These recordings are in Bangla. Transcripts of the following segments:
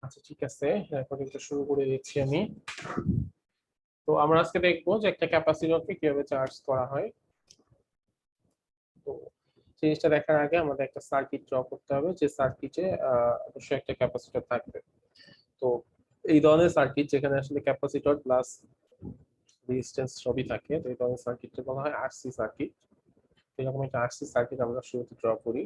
আচ্ছা ঠিক আছে, রেকর্ডিংটা শুরু করে দিচ্ছি আমি। তো আমরা আজকে দেখবো যে একটা ক্যাপাসিটরকে কিভাবে চার্জ করা হয়। তো জিনিসটা দেখার আগে আমাদের একটা সার্কিট ড্র করতে হবে, যে সার্কিটে অবশ্যই একটা ক্যাপাসিটর থাকবে। তো এই ধরনের সার্কিট যেখানে আসলে ক্যাপাসিটর প্লাস রেজিস্ট্যান্স সবই থাকে, তো এই ধরনের সার্কিটকে বলা হয় আরসি সার্কিট। এরকম একটা আরসি সার্কিট আমরা শুরুতে ড্র করি।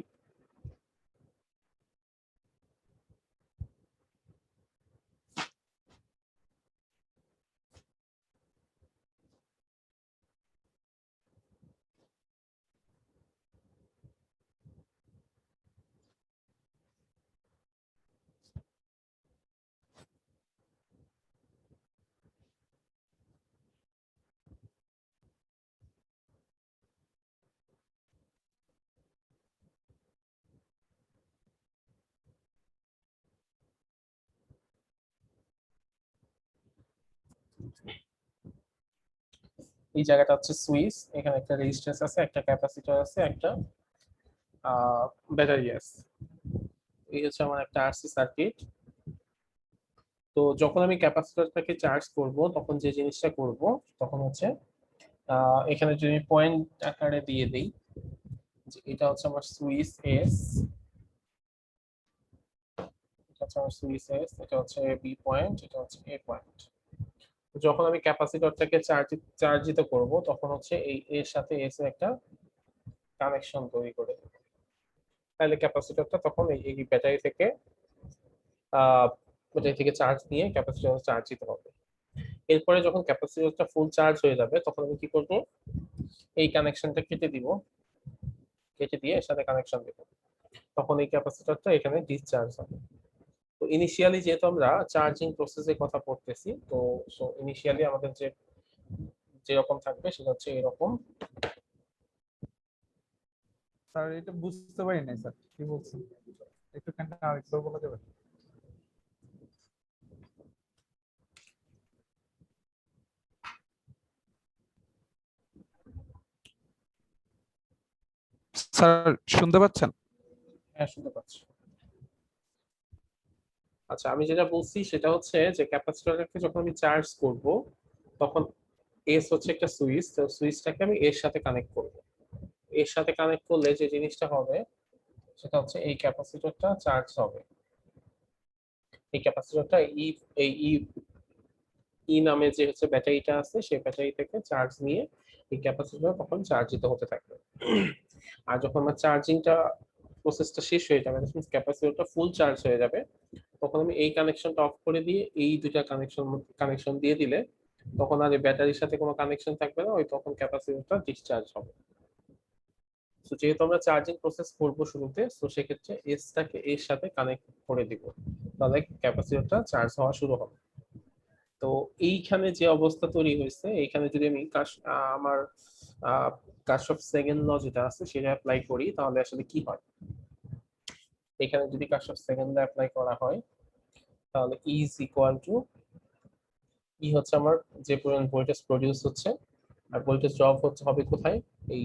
এই জায়গাটা হচ্ছে সুইচ, এখানে একটা রেজিস্ট্যান্স আছে, একটা ক্যাপাসিটর আছে, একটা ব্যাটারি আছে। এই হচ্ছে আমার একটা আরসি সার্কিট। তো যখন আমি ক্যাপাসিটরটাকে চার্জ করব তখন যে জিনিসটা করব তখন হচ্ছে এখানে যদি পয়েন্ট আকারে দিয়ে দেই যে এটা হচ্ছে আমার সুইচ এস, এটা হচ্ছে আমার সুইচ এস, এটা হচ্ছে বি পয়েন্ট, এটা হচ্ছে এ পয়েন্ট। যখন আমি ক্যাপাসিটরটাকে চার্জিত করব তখন হচ্ছে এই এর সাথে এস এর একটা কানেকশন তৈরি করে দেব। তাহলে ক্যাপাসিটরটা তখন এই ব্যাটারি থেকে চার্জ নিয়ে ক্যাপাসিটর চার্জিত হবে। এরপরে যখন ক্যাপাসিটরটা ফুল চার্জ হয়ে যাবে তখন আমি কি করব, এই কানেকশনটা কেটে দিব, কেটে দিয়ে এর সাথে কানেকশন দেব। তখন এই ক্যাপাসিটরটা এখানে ডিসচার্জ হবে। তো ইনিশিয়ালি যেহেতু আমরা চার্জিং প্রসেসের কথা পড়তেছি, তো সো ইনিশিয়ালি আমাদের যে যেরকম থাকবে সেটা হচ্ছে এরকম। স্যার এটা বুঝতে পারি নাই স্যার, কি বলছেন একটু কাইন্ডলি আরেকবার বলা যাবে? স্যার শুনতে পাচ্ছেন? হ্যাঁ, শুনতে পাচ্ছি। আচ্ছা, আমি যেটা বলছি সেটা হচ্ছে যে ক্যাপাসিটরটাকে যখন আমি চার্জ করব তখন এস হচ্ছে একটা সুইচ, তো সুইচটাকে আমি এর সাথে কানেক্ট করব। এর সাথে কানেক্ট করলে যে জিনিসটা হবে সেটা হচ্ছে এই ক্যাপাসিটরটা চার্জ হবে। এই ক্যাপাসিটরটা এই নামে যে হচ্ছে ব্যাটারিটা আছে সেই ব্যাটারি থেকে চার্জ নিয়ে এই ক্যাপাসিটর তখন চার্জিত হতে থাকবে। আর যখন আমার চার্জিংটা প্রসেসটা শেষ হয়ে যাবে, ক্যাপাসিটরটা ফুল চার্জ হয়ে যাবে, তখন আমি এই কানেকশনটা অফ করে দিয়ে এই দুইটা কানেকশন দিয়ে দিলে তখন আর ব্যাটারির সাথে কোনো কানেকশন থাকবে না, ওই তখন ক্যাপাসিটরটা ডিসচার্জ হবে। তো যেহেতু আমরা চার্জিং প্রসেস করব শুরুতে, তো সেক্ষেত্রে এসটাকে এর সাথে কানেক্ট করে দিব, তাহলে ক্যাপাসিটরটা চার্জ হওয়া শুরু হবে। তো এইখানে যে অবস্থা তৈরি হয়েছে, এইখানে যদি আমি আমার কার্শফ সেকেন্ড ল যেটা আছে সেটা অ্যাপ্লাই করি তাহলে আসলে কি হয়। এখানে যদি কার্শফ সেকেন্ড ল অ্যাপ্লাই করা হয় তাহলে ই ইজ ইকুয়াল টু, ই হচ্ছে আমার যে পরিমাণ ভোল্টেজ প্রডিউস হচ্ছে, আর ভোল্টেজ ড্রপ হচ্ছে হবে কোথায়, এই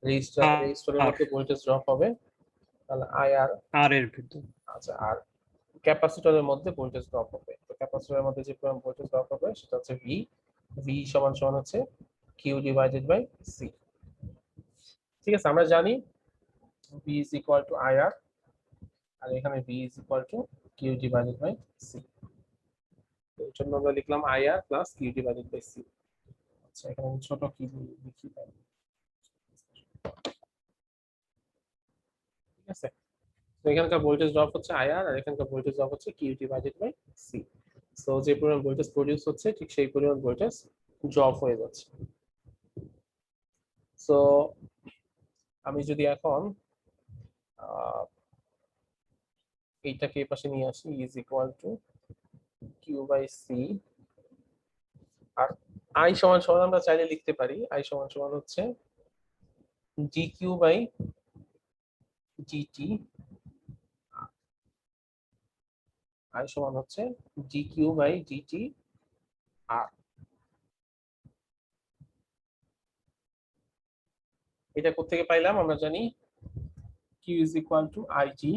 রেজিস্টরের মধ্যে ভোল্টেজ ড্রপ হবে, তাহলে আই আর আর এর ভিতর। আচ্ছা, আর ক্যাপাসিটরের মধ্যে ভোল্টেজ ড্রপ হবে। তো ক্যাপাসিটরের মধ্যে যে পরিমাণ ভোল্টেজ ড্রপ হবে সেটা হচ্ছে ভি, ভি সমান সমান হচ্ছে কিউ ডিভাইডেড বাই সি। ঠিক আছে, আমরা জানি V is equal to I R, আর এখানে V is equal to Q divided by C. তো এর জন্য আমরা লিখলাম I R plus Q divided by C. আচ্ছা, এখানে আমি ছোট কি লিখি তাই, ঠিক আছে। তো এখানকার ভোল্টেজ ড্রপ হচ্ছে আইআর, আর এখানকার ভোল্টেজ ড্রপ হচ্ছে Q divided by C. So যে পরিমাণ ভোল্টেজ প্রডিউস হচ্ছে ঠিক সেই পরিমাণ ভোল্টেজ ড্রপ হয়ে যাচ্ছে। সো আমি যদি এখন এইটাকে এই পাশে নিয়ে আসি, is equal to Q by C, আর আই সমান সমান আমরা চাইলে লিখতে পারি আই সমান সমান হচ্ছে D Q by DT, I সমান হচ্ছে ডি কিউ বাই ডিটি আর। এটা কোত্থেকে পাইলাম, আমরা জানি Q is equal to I G.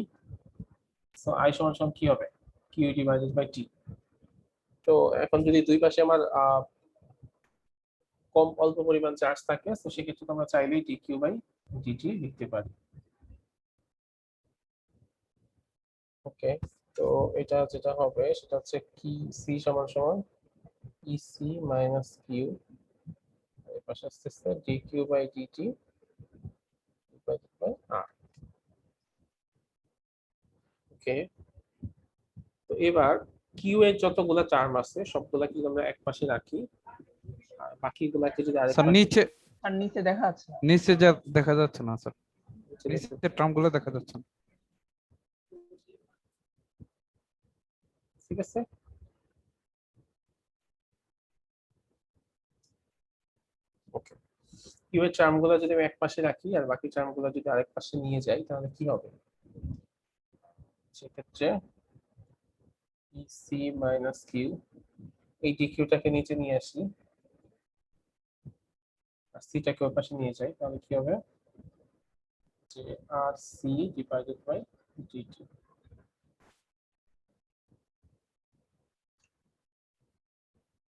So I সমান সমান কি হবে, কিউ ডিভাইডেড বাই টি। তো এখন যদি দুই পাশে আমার কম অল্প পরিমাণ চার্জ থাকে, তো সেক্ষেত্রে আমরা চাইলেই dq বাই dt লিখতে পারি। ওকে, তো এটা যেটা হবে সেটা হচ্ছে কি সি সমান সমান ইসি মাইনাস কিউ, এর পাশে আসতেছে dq by dt divided by R. Okay, তো এবার কিউ এর যতগুলা টার্ম আছে সবগুলা কিন্তু আমরা এক পাশে রাখি, আর বাকিগুলাকে যদি আরেক স্যার পাশে নিচে আর নিচে দেখা যাচ্ছে না। নিচে যা দেখা যাচ্ছে না স্যার, নিচে দেখি। নিচে টার্মগুলো দেখা যাচ্ছে না। ঠিক আছে, ওকে। কিউ এর টার্মগুলো যদি আমি এক পাশে রাখি আর বাকি টার্মগুলো যদি আরেক পাশে নিয়ে যাই তাহলে কি হবে? সেক্ষেত্রে ইসি মাইনাস কিউ, এই ডিকিউটাকে নিচে নিয়ে আসি আর সিটাকে ওই পাশে নিয়ে যাই, তাহলে কি হবে যে আর সি ডিভাইডেড বাই ডিটি।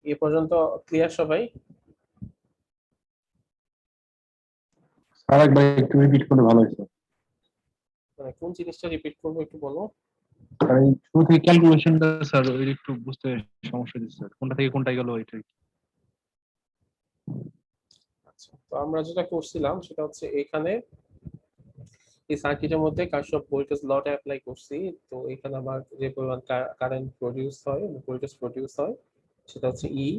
এ পর্যন্ত ক্লিয়ার সবাই? আরেকবার একটু রিপিট করলে ভালো হতো। মানে কোন জিনিসটা রিপিট করবো একটু বলো। আর এই শুরু থেকে ক্যালকুলেশনটা স্যার ওই একটু বুঝতে সমস্যা হচ্ছে স্যার, কোনটা থেকে কোনটায় গেল ওইটাই। আচ্ছা, তো আমরা যেটা করছিলাম সেটা হচ্ছে এখানে এই সার্কিটের মধ্যে কারশফ ভোল্টেজ লটা অ্যাপ্লাই করছি। তো এখানে আমার যে পরিমাণ কারেন্ট প্রডিউস হয়, ভোল্টেজ প্রডিউস হয় সেটা হচ্ছে ই,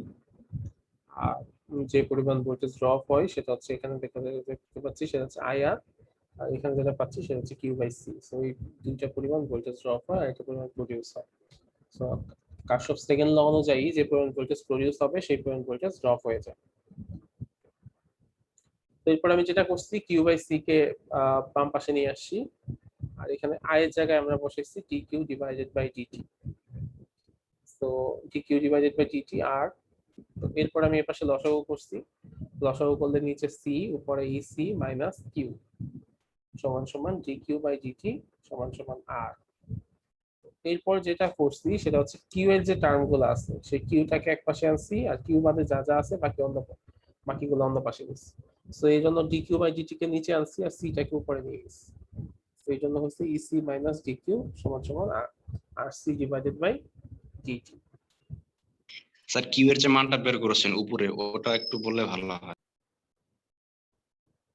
আর যে পরিমাণ ভোল্টেজ ড্রপ হয় সেটা হচ্ছে এখানে দেখতে পাচ্ছি সেটা হচ্ছে আইআর, আর এখানে যেটা পাচ্ছি সেটা হচ্ছে কিউ বাই সি। সো এই দুইটা পরিমাণ ভোল্টেজ ড্রপ হয় আর একটা পরিমাণ প্রডিউস হয়। সো কারশফ সেকেন্ড ল অনুযায়ী যে পরিমাণ ভোল্টেজ প্রডিউস হবে সেই পরিমাণ ভোল্টেজ ড্রপ হয়ে যায়। তো এরপর আমি যেটা করছি কিউ বাই সি কে বাম পাশে নিয়ে আসছি, আর এখানে আই এর জায়গায় আমরা বসাইছি dq divided by dt। So dq divided by dt আর, তো এরপর আমি এর পাশে লসাগু করছি, লসাগু করলে নিচে সি উপরে ইসি মাইনাস কিউ সমান সমান dq বাই dt সমান সমান আর। এরপর যেটা করছি সেটা হচ্ছে কিউ এর যে টার্ম গুলো আছে সেই কিউটাকে এক পাশে আনছি আর কিউ বাদে যা যা আছে বাকিগুলো অন্য পাশে গেছি। সো এই জন্য dq বাই dt কে নিচে আনছি আর সিটাকে উপরে নিয়ে গেছি। এই জন্য হচ্ছে ইসি মাইনাস ডিকিউ সমান সমান R C divided by D T. Sir Q এর যে মানটা বের করেছেন উপরে, ওটা একটু বললে ভালো হয়।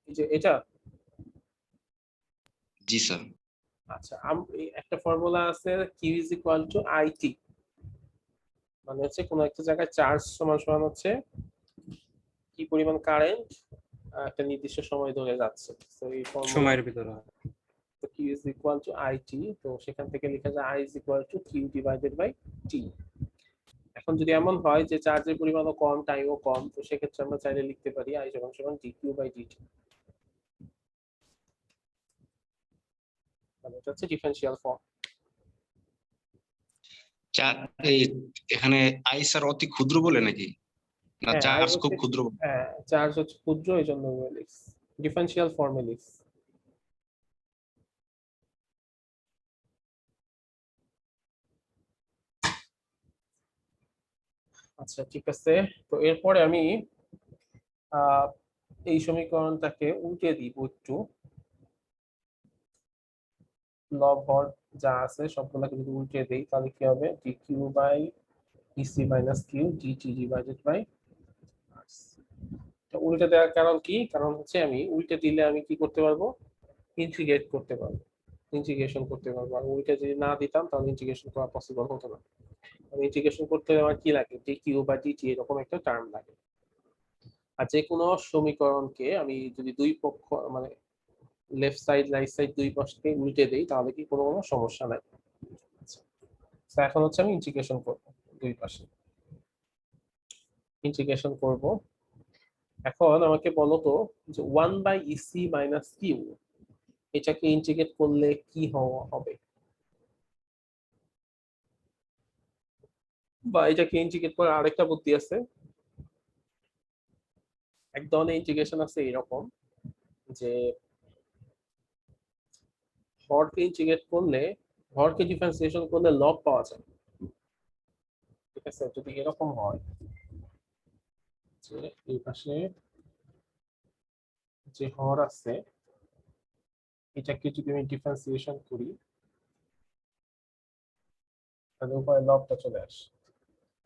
এই যে এটা, জি স্যার। আচ্ছা একটা ফর্মুলা আছে Q is equal to IT, মানে হচ্ছে কোন একটা জায়গায় চার্জ সমান সমান হচ্ছে কি পরিমাণ কারেন্ট একটা নির্দিষ্ট সময় ধরে যাচ্ছে। তো এই সময়ের ভিতরে তো Q is equal to I T, তো সেখান থেকে লেখা যায় I is equal to Q divided by T. এখন যদি এমন হয় যে চার্জের পরিমাণও কম টাইমও কম, তো সেক্ষেত্রে আমরা চাইলে লিখতে পারি আই সমান সমান ডিকিউ বাই ডিটি। মানে এটা হচ্ছে ডিফারেনশিয়াল ফর্ম। এই এখানে আই স্যার অতি ক্ষুদ্র বলে নাকি, না হ্যাঁ আই চার্জ খুব হচ্ছে, ক্ষুদ্র? হ্যাঁ চার্জ হচ্ছে ক্ষুদ্র, এই জন্য লিখস ডিফারেনশিয়াল ফর্মে লিখস। আচ্ছা ঠিক আছে, তো এরপরে আমি এই সমীকরণটাকে উল্টে দিব একটু, লব হর যা আছে সবগুলোকে যদি উল্টে দেই তাহলে কি হবে D Q by EC minus Q D T divided by R. তো উল্টে দেওয়ার কারণ কি? কারণ হচ্ছে আমি উল্টে দিলে আমি কি করতে পারবো, ইন্টিগ্রেট করতে পারবো, ইন্টিগ্রেশন করতে পারবো। আর উল্টে যদি না দিতাম তাহলে ইন্টিগ্রেশন করা পসিবল হতো না। ইন্টিগ্রেশন করতে আমার কি লাগে, ডিকিউ বা ডিটি এরকম একটা টার্ম লাগে। আর যে কোনো সমীকরণকে আমি যদি দুই পক্ষ মানে লেফট সাইড রাইট সাইড দুই পাশকে উল্টে দেই তাহলে কি কোনো সমস্যা নাই। তো এখন হচ্ছে আমি ইন্টিগ্রেশন করব, দুই পাশে ইন্টিগ্রেশন করব। এখন আমাকে বলো তো যে 1/ইসি মাইনাস কিউ এটাকে ইন্টিগ্রেট করলে কি হবে, বা এটাকে ইন্টিগ্রেট করার আরেকটা বুদ্ধি আছে। এক ধরনের ইন্টিগ্রেশন আছে এরকম যে হরকে ইন্টিগ্রেট করলে, হরকে ডিফারেন্সিয়েশন করলে লব পাওয়া যায়। আছে, যদি এরকম হয় যে এই পাশে যে হর আছে এটাকে যদি আমি ডিফারেন্সিয়েশন করি তাহলে উপরে লবটা চলে আসে,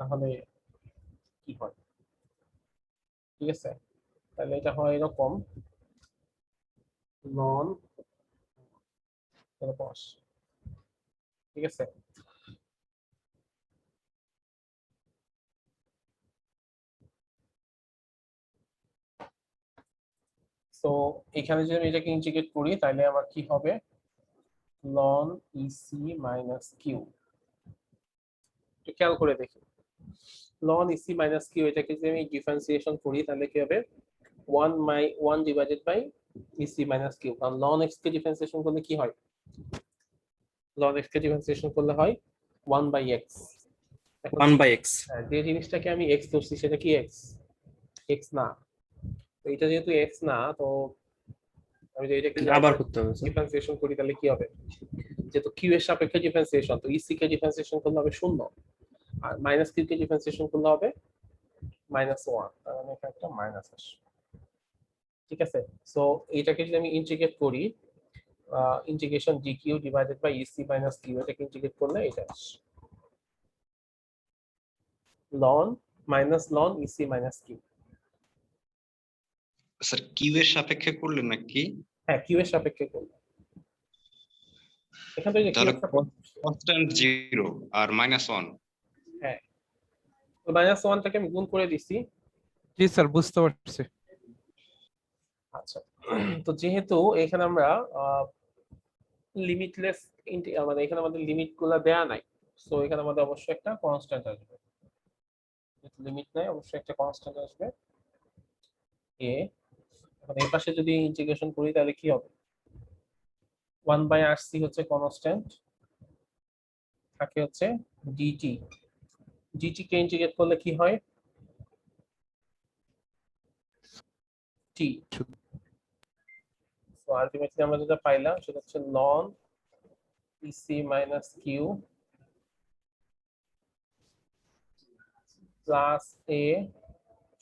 তাহলে কি হয়? ঠিক আছে, তাহলে এটা হয় এরকম নন এরকম আসে। ঠিক আছে, তো এখানে যদি আমি এটাকে ইন্টিগ্রেট করি তাহলে আমার কি হবে? Ln EC minus Q. একটু খেয়াল করে দেখি, লন ইসি মাইনাস কিউ এটাকে যদি আমি ডিফারেন্সিয়েশন করি তাহলে কি হবে? 1 divided by EC minus Q. কারণ লন এক্স কে ডিফারেন্সিয়েশন করলে কি হয়? লন এক্স কে ডিফারেন্সিয়েশন করলে হয় 1 বাই এক্স। এখন 1/x যে জিনিসটাকে আমি এক্স ধরছি সেটা কি এক্স? এক্স না। তো এটা যেহেতু এক্স না, তো আমি যদি এটাকে আবার করতে হবে স্যার। ডিফারেন্সিয়েশন করি তাহলে কি হবে? যেহেতু কিউ এর সাপেক্ষে ডিফারেন্সিয়েশন, তো ইসি কে ডিফারেন্সিয়েশন করলে হবে 0, আর মাইনাস কিউ কে ডিফারেন্সিয়েশন করলে হবে -1, তার মানে এখানে একটা মাইনাস আসবে। ঠিক আছে, সো এটাকে যদি আমি ইন্টিগ্রেট করি, integration dq divided by EC minus Q, এটাকে ইন্টিগ্রেট করলে এটা আসে ln minus ln EC minus Q. Sir Q এর সাপেক্ষে করলেন নাকি? হ্যাঁ, কিউ এর সাপেক্ষে করলে এখান থেকে কিউ তাহলে এর সাপেক্ষে, কনস্ট্যান্ট 0 আর -1। হ্যাঁ -1টাকে আমি গুণ করে দিছি। জি স্যার, বুঝতে পারছি। আচ্ছা, তো যেহেতু এখানে আমরা লিমিটলেস, মানে এখানে আমাদের লিমিট গুলা দেয়া নাই, সো এখানে আমাদের অবশ্যই একটা কনস্ট্যান্ট আসবে। লিমিট নাই, অবশ্যই একটা কনস্ট্যান্ট আসবে এ। এখন এই পাশে যদি ইন্টিগ্রেশন করি তাহলে কি হবে? 1 বাই আরসি হচ্ছে কনস্ট্যান্ট, থাকে হচ্ছে ডিটি। ডিটি কে ইন্টিগ্রেট করলে কি হয়? টি। সো আলটিমেটলি আমরা যেটা পাইলাম সেটা হচ্ছে ln EC minus Q plus A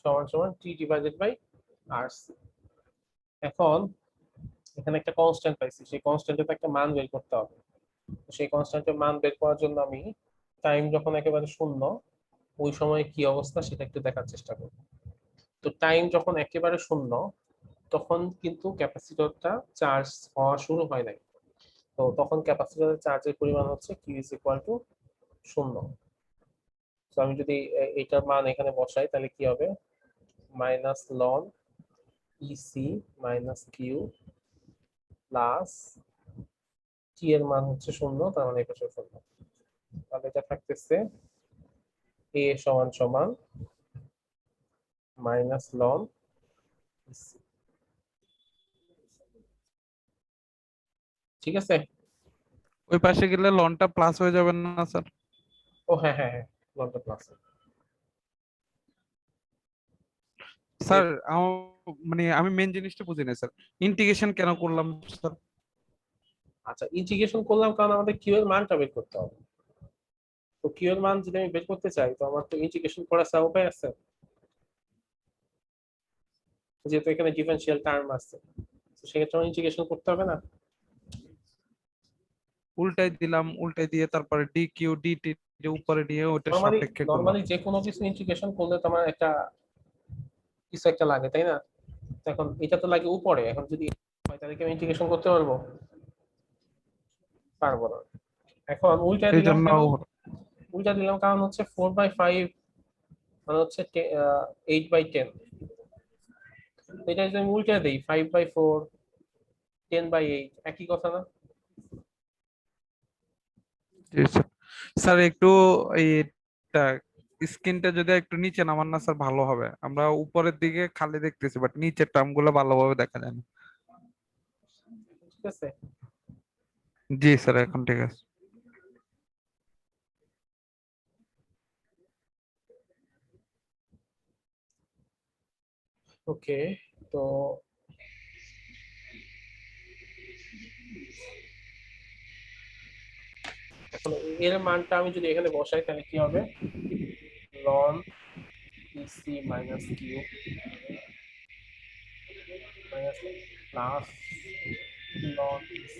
সমান সমান টি ডিভাইডেড বাই আরসি। এখন এখানে একটা কনস্ট্যান্ট পাইছি, সেই কনস্ট্যান্টের একটা মান বের করতে হবে। তো সেই কনস্ট্যান্টের মান বের করার জন্য আমি টাইম যখন একেবারে শূন্য ওই সময় কি অবস্থা সেটা একটু দেখার চেষ্টা করব। তো টাইম যখন একেবারে শূন্য তখন কিন্তু ক্যাপাসিটরটা চার্জ হওয়া শুরু হয় নাই, তো তখন ক্যাপাসিটরের চার্জের পরিমাণ হচ্ছে q ইজ ইকুয়াল টু 0। তো আমি যদি এটার মান এখানে বসাই তাহলে কি হবে? Minus ln EC minus Q plus T এর মান হচ্ছে 0, তার মানে এটা 0। তাহলে এটা থাকতেছে এ সমান সমান মাইনাস লন ইসি। ঠিক আছে, ওই পাশে গেলে লনটা প্লাস হয়ে যাবে না স্যার? ও হ্যাঁ হ্যাঁ হ্যাঁ, লনটা প্লাস। স্যার মানে আমি মেন জিনিসটা বুঝি না স্যার, ইন্টিগ্রেশন কেন করলাম স্যার? আচ্ছা, ইন্টিগ্রেশন করলাম কারণ আমাদের কিউ এর মানটা বের করতে হবে। তো কিউ এর মান যদি আমি বের করতে চাই তো আমার তো ইন্টিগ্রেশন করার ছাড়া উপায় আছে, যেহেতু এখানে ডিফারেনশিয়াল টার্ম আছে, তো সেক্ষেত্রে আমার ইন্টিগ্রেশন করতে হবে না? উল্টাই দিলাম, উল্টাই দিয়ে তারপরে ডি কিউ ডিটি উপরে নিয়ে ওটার নরমালি সাপেক্ষে করলাম। নরমালি যে কোনো কিছু ইন্টিগ্রেশন করলে তো আমার একটা কিছু একটা লাগে, তাই না? তো এখন এটা তো লাগে উপরে, এখন যদি হয় তাহলে কি আমি ইন্টিগ্রেশন করতে পারবো? পারবো না। এখন উল্টা এই দিলাম জন্য কেন? উল্টা দিলাম কারণ হচ্ছে 4/5 মানে হচ্ছে 8/10। এটা যদি আমি উল্টা দিই 5/4 10/8 একই কথা না? জি স্যার। স্যার একটু এইটা স্ক্রিনটা যদি একটু নিচে নামান না স্যার ভালো হবে, আমরা উপরের দিকে খালি দেখতেছি বাট নিচের টার্ম গুলো ভালোভাবে দেখা যায় না। ঠিক আছে, জি স্যার, এখন ঠিক আছে। ওকে। তো এখন এর মানটা আমি যদি এখানে বসাই তাহলে কি হবে? ln EC minus Q minus plus ln EC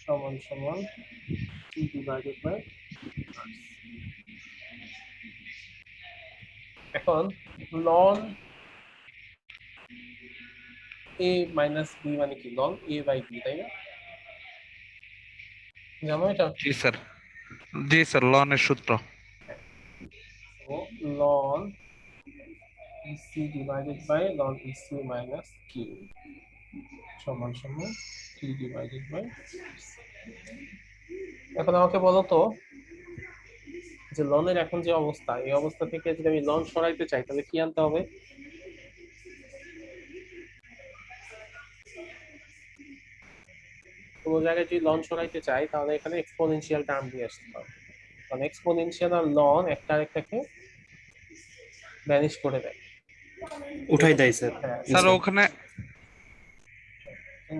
সমান T divided by R. এখন ln A minus B মানে কি ln A by B, তাই না? জানো এটা? জি স্যার লনের সূত্র। So ln EC divided by ln EC minus Q সমান T divided by R. এখন আমাকে বলো তো যে লনের এখন যে অবস্থা, এই অবস্থা থেকে যদি আমি লন সরাইতে চাই তাহলে কি আনতে হবে? কোনো জায়গায় যদি লন সরাইতে চাই তাহলে এখানে এক্সপোনেনশিয়াল টার্ম দিয়ে আসতে হবে, কারণ এক্সপোনেনশিয়াল আর লন একটা আরেকটাকে ভ্যানিশ করে দেয়, উঠাই দেয় স্যার। হ্যাঁ। স্যার ওখানে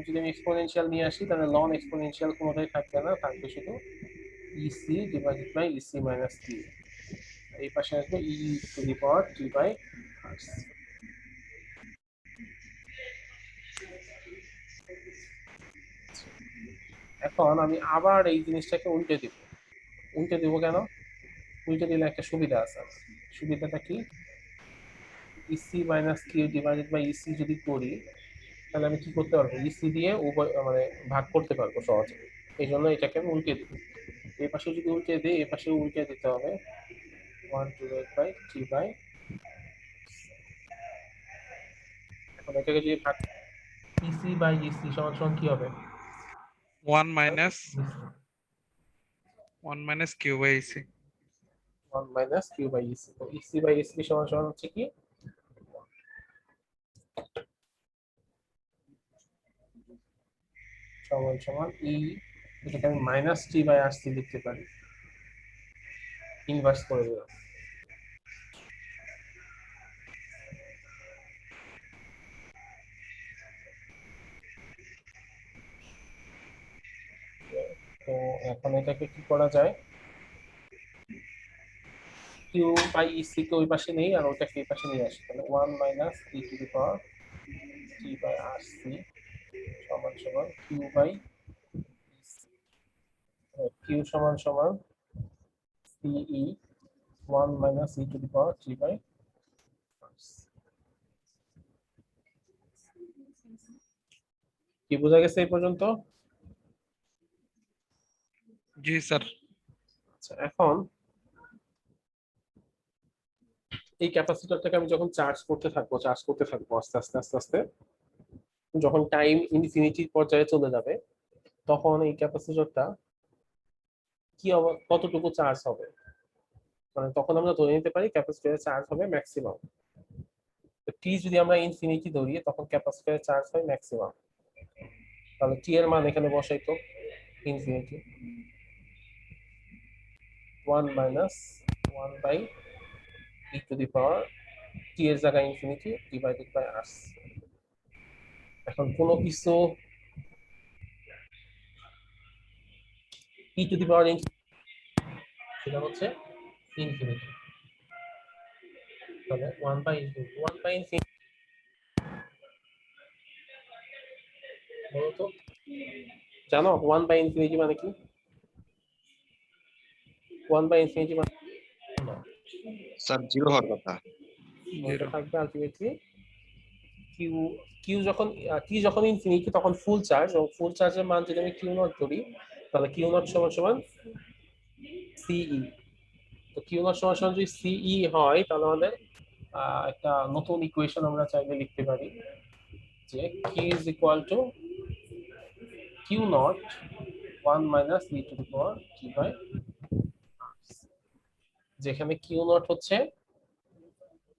যদি আমি এক্সপোনেনশিয়াল নিয়ে আসি তাহলে লন এক্সপোনেনশিয়াল কোনোটাই থাকবে না, থাকবে শুধু EC divided by EC minus Q। এই পাশে আসবে E to the power T by R। এখন আমি আবার এই জিনিসটাকে উল্টে দিব। উল্টে দিব কেন? উল্টে দিলে একটা সুবিধা আছে। সুবিধাটা কি? EC minus Q divided by EC যদি করি তাহলে আমি কি করতে পারবো? EC দিয়ে উভয় মানে ভাগ করতে পারবো সহজে। এই জন্য এটাকে আমি উল্টে দিব। এই পাশে যদি উল্টে দিই, এই পাশে উল্টে দিতে হবে 1 ডিভাইড বাই T বাই। এখন এটাকে যদি ভাগ EC বাই EC সমান কি হবে? 1 minus Q by EC। 1 minus Q by EC। তো EC বাই EC সমান হচ্ছে কি? সমান E, এটাকে আমি মাইনাস T বাই RC লিখতে পারি, ইনভার্স করে দিলাম। তো এখন এটাকে কি করা যায়? Q বাই EC কে ওই পাশে নেই আর ওটাকে এই পাশে নিয়ে আসি, তাহলে 1 minus E to the power T by RC সমান Q বাই Q সমান CE 1 minus E to the power T by RC। কি বোঝা গেছে এই পর্যন্ত? জি স্যার। আচ্ছা, এখন এই ক্যাপাসিটরটাকে আমি যখন চার্জ করতে থাকবো আস্তে আস্তে আস্তে আস্তে, যখন টাইম ইনফিনিটির পর্যায়ে চলে যাবে তখন এই ক্যাপাসিটরটা কতটুকু চার্জ হবে, মানে তখন আমরা ধরে নিতে পারি ক্যাপাসিটরের চার্জ হবে ম্যাক্সিমাম। টি যদি আমরা ইনফিনিটি ধরি তখন ক্যাপাসিটরের চার্জ হয় ম্যাক্সিমাম, তাহলে টি এর মান এখানে বসাই তো infinity 1 minus 1 by E to the power T এর জায়গায় ইনফিনিটি ডিভাইডেড বাই R। এখন কোনো কিছু E টু দি পাওয়ার সেটা হচ্ছে ইনফিনিটি, তাহলে 1 বাই ইনফিনিটি বলো তো, জানো 1 বাই ইনফিনিটি মানে কি? 1 বাই ইনফিনিটি মানে স্যার জিরো হওয়ার কথা। এটা থাকবে আলটিমেটলি কিউ। টি যখন ইনফিনিটি তখন ফুল চার্জ, এবং ফুল চার্জের মান যদি আমি কিউ নট ধরি তাহলে কিউ নট সমান সিই। তো কিউ নট সমান যদি সিই হয় তাহলে আমাদের একটা নতুন ইকুয়েশন আমরা চাইলে লিখতে পারি যে Q is equal to Q naught 1 minus E to the power T by R, যেখানে কিউ নট হচ্ছে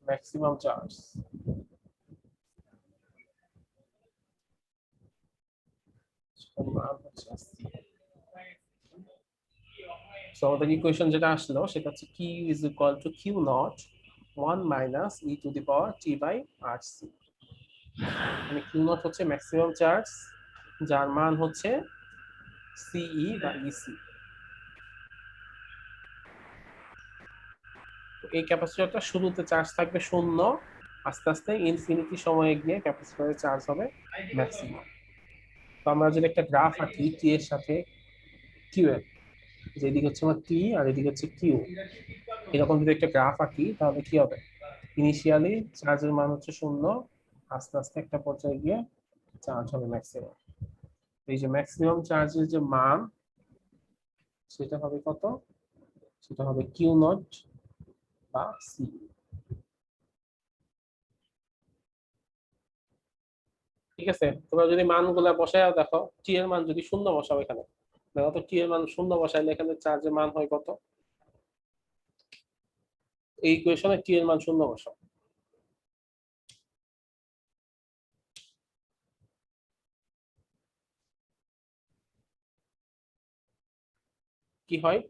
ম্যাক্সিমাম চার্জ। সো আমাদের ইকুয়েশন যেটা আসলো সেটা হচ্ছে Q is equal to Q naught 1 minus E to the power T by RC। মানে কিউ নট হচ্ছে ম্যাক্সিমাম চার্জ যার মান হচ্ছে সিই বা ইসি। এই ক্যাপাসিটরটা শুরুতে চার্জ থাকবে 0, আস্তে আস্তে ইনফিনিটি সময়ে গিয়ে ক্যাপাসিটরের চার্জ হবে ম্যাক্সিমাম। তো আমরা যদি একটা গ্রাফ আঁকি টি এর সাথে কিউ এর, যেদিকে হচ্ছে আমার টি আর এদিকে হচ্ছে কিউ, এরকম যদি একটা গ্রাফ আঁকি তাহলে কি হবে? ইনিশিয়ালি চার্জের মান হচ্ছে 0, আস্তে আস্তে একটা পর্যায়ে গিয়ে চার্জ হবে ম্যাক্সিমাম। এই যে ম্যাক্সিমাম চার্জের যে মান সেটা হবে কত? সেটা হবে কিউ নট বা সি। ঠিক আছে, তোমরা যদি মানগুলা বসায় দেখো, টি এর মান যদি 0 বসাও এখানে, দেখো তো টি এর মান 0 বসাইলে এখানে চার্জের মান হয় কত? এই ইকুয়েশনে টি এর মান 0 বসাও, কি হয়?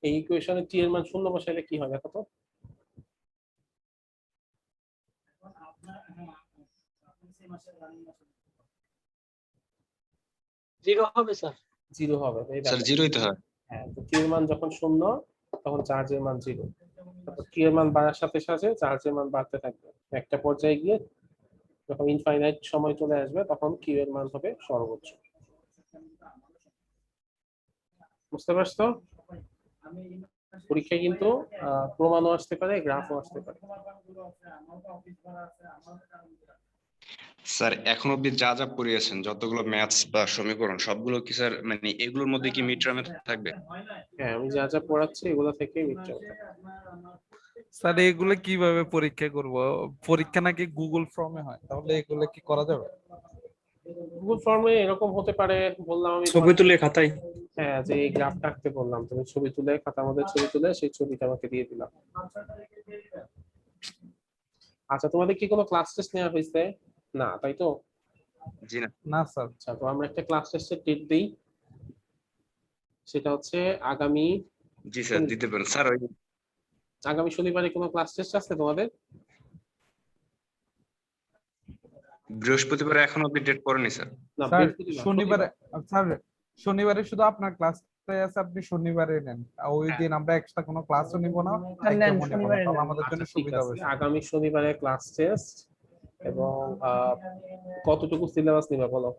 এই ইকুয়েশনে টি এর মান 0 বসাইলে কি হয় দেখো তো? জিরো হবে স্যার। 0 হবে, এই স্যার দেখো। জিরোই তো হয়। হ্যাঁ, তো টি এর মান যখন 0 তখন চার্জের মান 0, তারপর টি এর মান বাড়ার সাথে সাথে চার্জের মান বাড়তে থাকবে। একটা পর্যায়ে গিয়ে যখন ইনফাইনাইট সময় চলে আসবে তখন কিউ এর মান হবে সর্বোচ্চ। বুঝতে পারছো? পরীক্ষায় কিন্তু প্রমাণও আসতে পারে, গ্রাফও আসতে পারে। স্যার এখন অব্দি যা যা পড়িয়েছেন যতগুলো ম্যাথস বা সমীকরণ সবগুলো কি স্যার মানে এগুলোর মধ্যে কি মিড টার্মে থাকবে? হ্যাঁ, আমি যা যা পড়াচ্ছি এগুলো থেকে মিটবে। স্যার এগুলো কিভাবে পরীক্ষা করব? পরীক্ষা নাকি গুগল ফর্মে হয়, তাহলে এগুলো কি করা যাবে? গুগল ফর্মে এরকম হতে পারে, বললাম আমি ছবি তুলে খাতায়। হ্যাঁ, যে এই গ্রাফটা আঁকতে বললাম, তুমি ছবি তুলে খাতার মধ্যে ছবি তুলে সেই ছবিটা আমাকে দিয়ে দিলাম। আচ্ছা, তোমাদের কি কোনো ক্লাস টেস্ট নেওয়া হয়েছে? না, তাই তো? জি না। না স্যার। আচ্ছা, তো আমরা একটা ক্লাস টেস্টের ডেট দিই, সেটা হচ্ছে আগামী জি স্যার দিতে পারেন স্যার। ওই আগামী শনিবারে কোনো ক্লাস টেস্ট আছে তোমাদের? বৃহস্পতিবার এখন অব্দি ডেট পড়েনি স্যার। না, স্যার বৃহস্পতিবার, শনিবারে, শনিবার। স্যার শনিবারে শুধু আপনার ক্লাসটাই আছে, আপনি শনিবারে নেন। আর ওই হ্যাঁ। দিন আমরা এক্সট্রা কোনো ক্লাসও নিব না, নেন, এক্সামও নিব না, শনিবারে তাহলে নেন। আমাদের জন্য আচ্ছা ঠিক সুবিধা হবে আছে, স্যার। আগামী শনিবারে ক্লাস টেস্ট। এবং কতটুকু সিলেবাস নিবে বলো?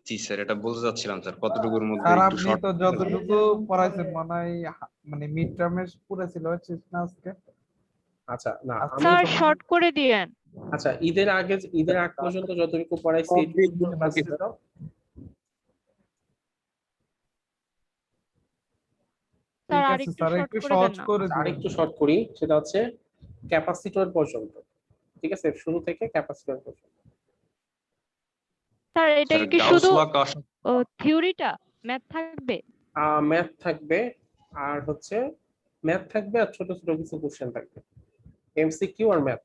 জি স্যার এটা বলতে চাচ্ছিলাম স্যার, কতটুকুর মধ্যে স্যার একটু আপনি শর্ট। তো যতটুকু পড়াইছেন মনে হয় মানে মিড টার্মের পুরো সিলেবাস শেষ না আজকে? আচ্ছা, না আমি স্যার শর্ট করে দিয়েন। আচ্ছা, ঈদের আগ পর্যন্ত যতটুকু পড়াইছি এইটুকু syllabus শেষ দাও। ঠিক স্যার আছে আরেকটু স্যার, শর্ট একটু করে সহজ দেন না। করে আর দিন। একটু শর্ট করি, সেটা হচ্ছে ক্যাপাসিটর পর্যন্ত। ঠিক আছে, শুরু থেকে ক্যাপাসিটর পর্যন্ত। স্যার এটা স্যার কি গাউস শুধু ল থিওরিটা ম্যাথ থাকবে? ম্যাথ থাকবে, আর হচ্ছে ম্যাথ থাকবে আর ছোট ছোট কিছু কোশ্চেন থাকবে, এমসিকিউ আর ম্যাথ।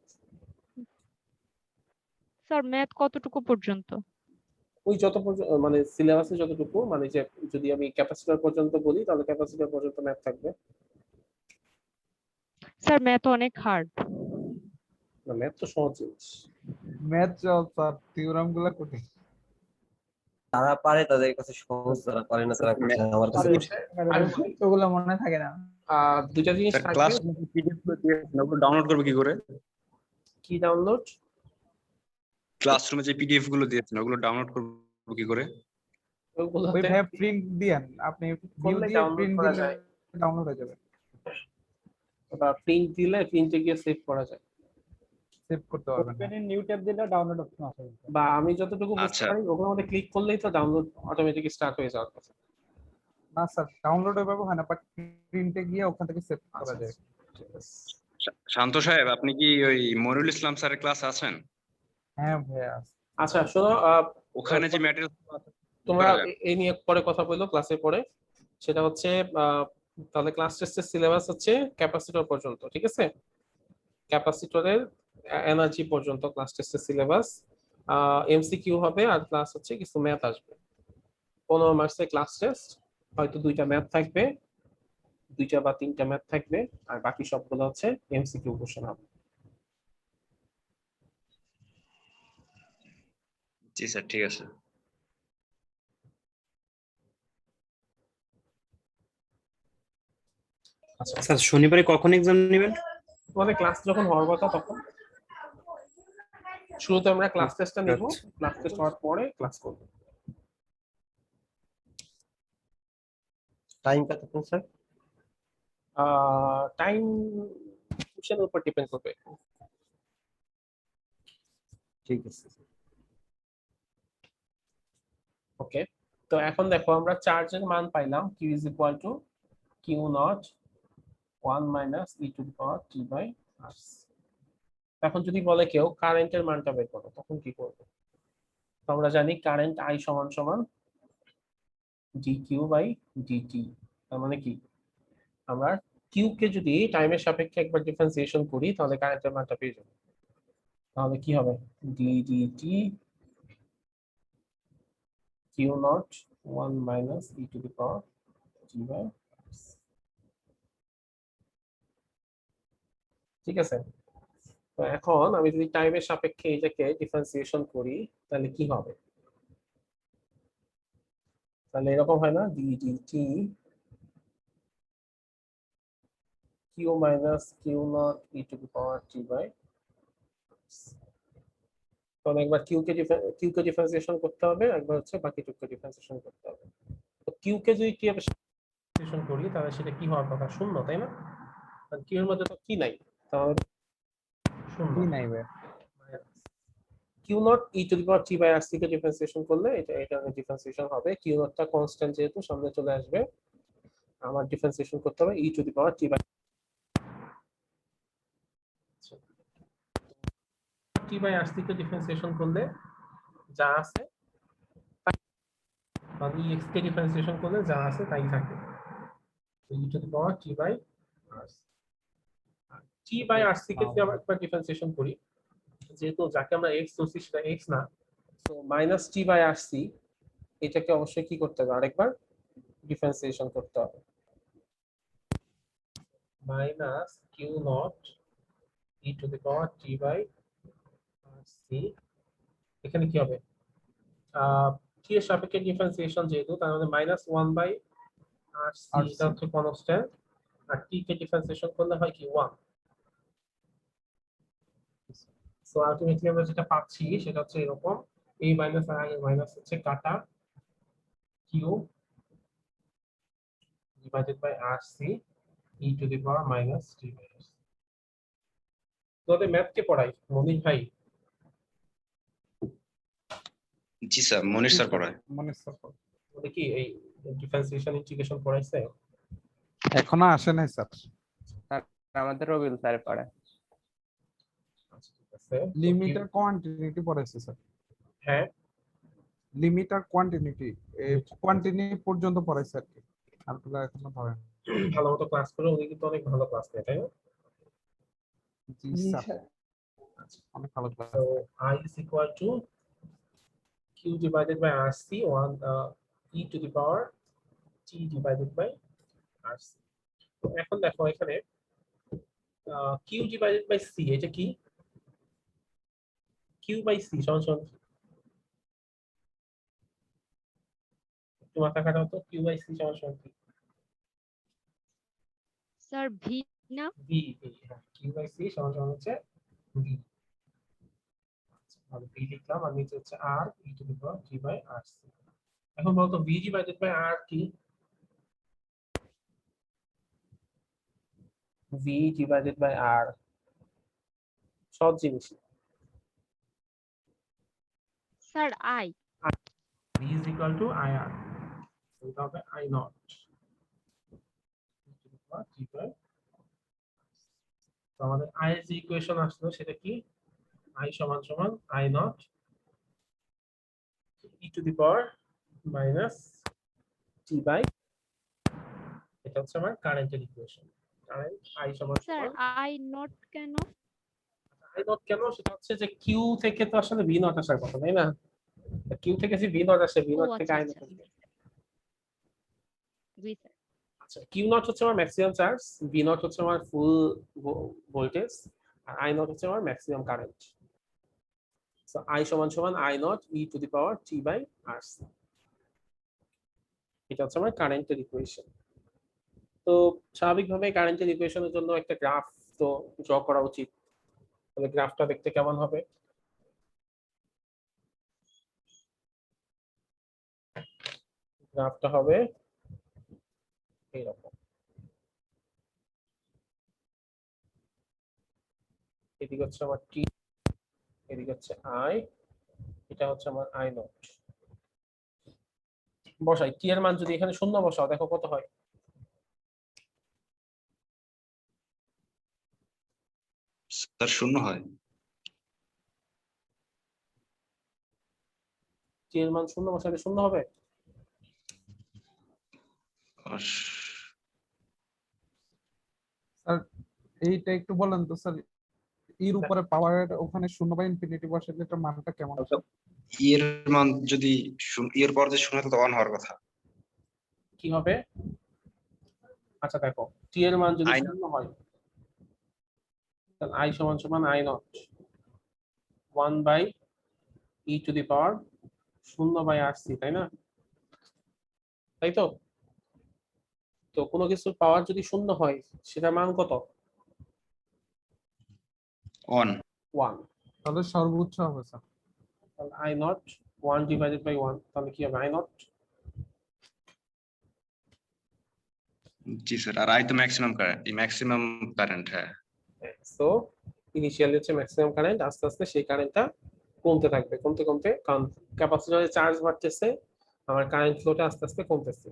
স্যার ম্যাথ কতটুকু পর্যন্ত? ওই যত মানে সিলেবাসে যতটুকু, মানে যে যদি আমি ক্যাপাসিটর পর্যন্ত বলি তাহলে ক্যাপাসিটর পর্যন্ত ম্যাথ থাকবে। স্যার ম্যাথ অনেক হার্ড। না, ম্যাথ তো সহজ জিনিস। ম্যাথ সহজ স্যার, থিওরাম গুলা কঠিন। তারা পারে তাদের কাছে সহজ, তারা পারে না তারা কঠিন। আমার কাছে কঠিন। ওগুলো মনে থাকে না। দুটা জিনিস স্যার থাকবে। ক্লাস পিডিএফ গুলো দিয়েছেন ওগুলো ডাউনলোড করবে কি করে? কি ডাউনলোড? ক্লাসরুমে যে পিডিএফ গুলো দিয়েছেন ওগুলো ডাউনলোড করবে কি করে? ওই ওইগুলোতে ভাবে প্রিন্ট দিয়েন, আপনি ভিউ করলে দিয়ে ডাউনলোড প্রিন্ট করা দিলে যায়, ডাউনলোড হয়ে যাবে। বা প্রিন্ট দিলে প্রিন্টে গিয়ে সেভ করা যায়, সেভ করতে পারবেন না। নিউ ট্যাব দিলে ডাউনলোড অপশন আছে। বা আমি যতটুকু বুঝতে আচ্ছা পারি ওগুলোর মধ্যে ক্লিক করলেই তো ডাউনলোড অটোমেটিক স্টার্ট হয়ে যাওয়ার কথা। না স্যার, ডাউনলোড ওইভাবে হয় না, বাট প্রিন্টে গিয়ে ওখান থেকে সেভ করা আচ্ছা, যায়। ঠিক আছে। শান্ত সাহেব আপনি কি ওই মনিরুল ইসলাম স্যারের ক্লাস আছেন? হ্যাঁ ভাইয়া। আচ্ছা শোনো, ওখানে যে ম্যাটেরিয়াল তোমরা এই নিয়ে পরে কথা বললো ক্লাসে পরে। সেটা হচ্ছে তাহলে ক্লাস টেস্টের সিলেবাস হচ্ছে ক্যাপাসিটর পর্যন্ত, ঠিক আছে? ক্যাপাসিটরের এনার্জি পর্যন্ত ক্লাস টেস্টের সিলেবাস। এমসিকিউ হবে আর প্লাস হচ্ছে কিছু ম্যাথ আসবে। 15 মার্কসের ক্লাস টেস্ট, হয়তো 2টা ম্যাথ থাকবে, 2টা বা 3টা ম্যাথ থাকবে, আর বাকি সবগুলো হচ্ছে এমসিকিউ কোশ্চেন হবে। জি স্যার, ঠিক আছে। আচ্ছা, স্যার শনিবারে কখন এক্সাম নেবেন? তোমাদের ক্লাস যখন হওয়ার কথা তখন শুরুতে আমরা ক্লাস টেস্টটা নিব, আচ্ছা। ক্লাস টেস্ট হওয়ার পরে ক্লাস করব। টাইম কতক্ষণ স্যার? টাইম কোশ্চেনের উপর ডিপেন্ড করবে। ঠিক আছে। ওকে, তো এখন দেখো আমরা চার্জের মান পাইলাম q is equal to q naught 1 minus e to the power t by r। এখন যদি বলে কেউ কারেন্টের মানটা বের করো, তখন কি করবে? তো আমরা জানি কারেন্ট i সমান সমান dq বাই dt। তার মানে কি, আমরা q কে যদি টাইমের সাপেক্ষে একবার ডিফারেন্সিয়েশন করি তাহলে কারেন্টের মানটা পেয়ে যাবো। তাহলে কি হবে, d dt q naught 1 minus e to the power t by r। ঠিক আছে, তো এখন আমি যদি টাইমের সাপেক্ষে এটাকে ডিফারেন্সিয়েশন করি তাহলে কি হবে? তাহলে এরকম হয় না, d dt q minus q naught e to the power t by. তাহলে একবার q কে ডিফারেন্সিয়েশন করতে হবে, একবার হচ্ছে বাকিটুকুকে ডিফারেন্সিয়েশন করতে হবে। তো q কে যদি q এর ডিফারেন্সিয়েশন করি তাহলে সেটা কি হওয়ার কথা? শূন্য, তাই না? কারণ q এর মধ্যে তো কি নাই, তাহলে শূন্য। কি নাই ভাই? q naught e to the power t by r কে ডিফারেন্সিয়েশন করলে এটা ডিফারেন্সিয়েশন হবে। q নটটা কনস্ট্যান্ট যেহেতু সামনে চলে আসবে, আমার ডিফারেন্সিয়েশন করতে হবে e to the power t by r কে ডিফারেন্সিয়েশন করলে যা আছে, মানে ex কে ডিফারেন্সিয়েশন করলে যা আছে তাই থাকে, e to the power t by r। t by r কে যদি আমরা একবার ডিফারেন্সিয়েশন করি, যেহেতু যাকে আমরা x ধরছি সেটা x না, so minus t by r এটাকে অবশ্যই কি করতে হবে, আরেকবার ডিফারেন্সিয়েশন করতে হবে। Minus q naught e to the power t by r। এখানে কি হবে, t এর সাপেক্ষে ডিফারেন্সিয়েশন যেহেতু, তার মানে মাইনাস 1 বাই r এটা হচ্ছে কনস্ট্যান্ট, আর t কে ডিফারেন্সিয়েশন করলে হয় কি 1। সো আলটিমেটলি আমরা যেটা পাচ্ছি সেটা হচ্ছে এরকম, a মাইনাস r এর মাইনাস হচ্ছে কাটা q divided by rc e to the power minus t by r। তোদের ম্যাথ কে পড়াই? মনির ভাই? জি স্যার, মনির স্যার পড়ায়। মনে স্যার তোদের কি এই ডিফারেন্সিয়েশন ইন্টিগ্রেশন পড়াইছে? এখনো আসে নাই স্যার। আমাদের রবিউল স্যার পড়ায়। আচ্ছা, ঠিক আছে। লিমিট আর কোয়ান্টিটি পড়াইছে স্যার। হ্যাঁ, লিমিট আর কোয়ান্টিটি, কোয়ান্টিটি পর্যন্ত পড়াইছে আর কি, আরগুলো এখনো ধরেন। ভালো মতো ক্লাস করে, উনি কিন্তু অনেক ভালো ক্লাস নেয়, তাই না? জি স্যার, অনেক ভালো class. So I is equal to q divided by rc 1 e to the power t divided by rc। তো এখন দেখো এখানে q divided by c, এটা কি? q by c সমান সমান একটু মাথা খাটাও তো, q by c সমান সমান কি? স্যার ভি না? v, হ্যাঁ, q by c সমান সমান হচ্ছে v। আচ্ছা, v লিখলাম, আর নিচে হচ্ছে r e to the power t by rc। এখন বলতো v divided by r কি? v divided by r সব জিনিস, sir I. v is equal to ir, এটা হবে i নট t by। তো আমাদের i এর যে ইকুয়েশন আসলো সেটা কি? i সমান সমান i naught e to the power minus t by, এটা হচ্ছে আমার কারেন্টের ইকুয়েশন। কারেন্ট i সমান স্যার সমান আই নট কেন? i নট কেন, সেটা হচ্ছে যে q থেকে তো আসলে v নট আসার কথা, তাই না? q থেকে যে v নট আসে, v ও নট থেকে আচ্ছা i আচ্ছা, নট আসবে। জি স্যার। আচ্ছা, q নট হচ্ছে আমার ম্যাক্সিমাম চার্জ, v নট হচ্ছে আমার ফুল ভোল্টেজ, আর i নট হচ্ছে আমার ম্যাক্সিমাম কারেন্ট। সো I সমান সমান I naught e to the power t by RC। এটা হচ্ছে আমার কারেন্টের ইকুয়েশন। তো স্বাভাবিকভাবে কারেন্টের ইকুয়েশনের জন্য একটা গ্রাফ তো ড্র করা উচিত। তাহলে গ্রাফটা দেখতে কেমন হবে? গ্রাফটা হবে এইরকম। এদিকে হচ্ছে আমার টি, এদিকে হচ্ছে আই, এটা হচ্ছে আমার আই নট। বসাই টি এর মান যদি এখানে শূন্য বসাও দেখো কত হয়। স্যার শূন্য হয়। টি এর মান শূন্য বসালে শূন্য হবে। স্যার এইটা একটু বলেন তো স্যার, এর উপরে পাওয়ার ওখানে শূন্য বা ইনফিনিটি বসালে এটার মানটা কেমন আসে? এর মান যদি এর পর যে শূন্য তো অন হওয়ার কথা। কি হবে? আচ্ছা দেখো টি এর মান যদি I শূন্য হয় তাহলে আই সমান সমান I nought 1 by E to the power শূন্য বাই RC, তাই না? তাই তো? তো কোনো কিছুর পাওয়ার যদি শূন্য হয় সেটার মান কত? অন 1। তাহলে সর্বোচ্চ হবে স্যার। তাহলে আই নট 1 ডিভাইডেড বাই 1, তাহলে কি হবে? I naught. জি স্যার। আর আই তো ম্যাক্সিমাম কারেন্ট। হ্যাঁ সো ইনিশিয়ালি হচ্ছে ম্যাক্সিমাম কারেন্ট, আস্তে আস্তে সেই কারেন্টটা কমতে থাকবে, কমতে কমতে, কারণ ক্যাপাসিটরে চার্জ বাড়তেছে, আমার কারেন্ট ফ্লোটা আস্তে আস্তে কমতেছে,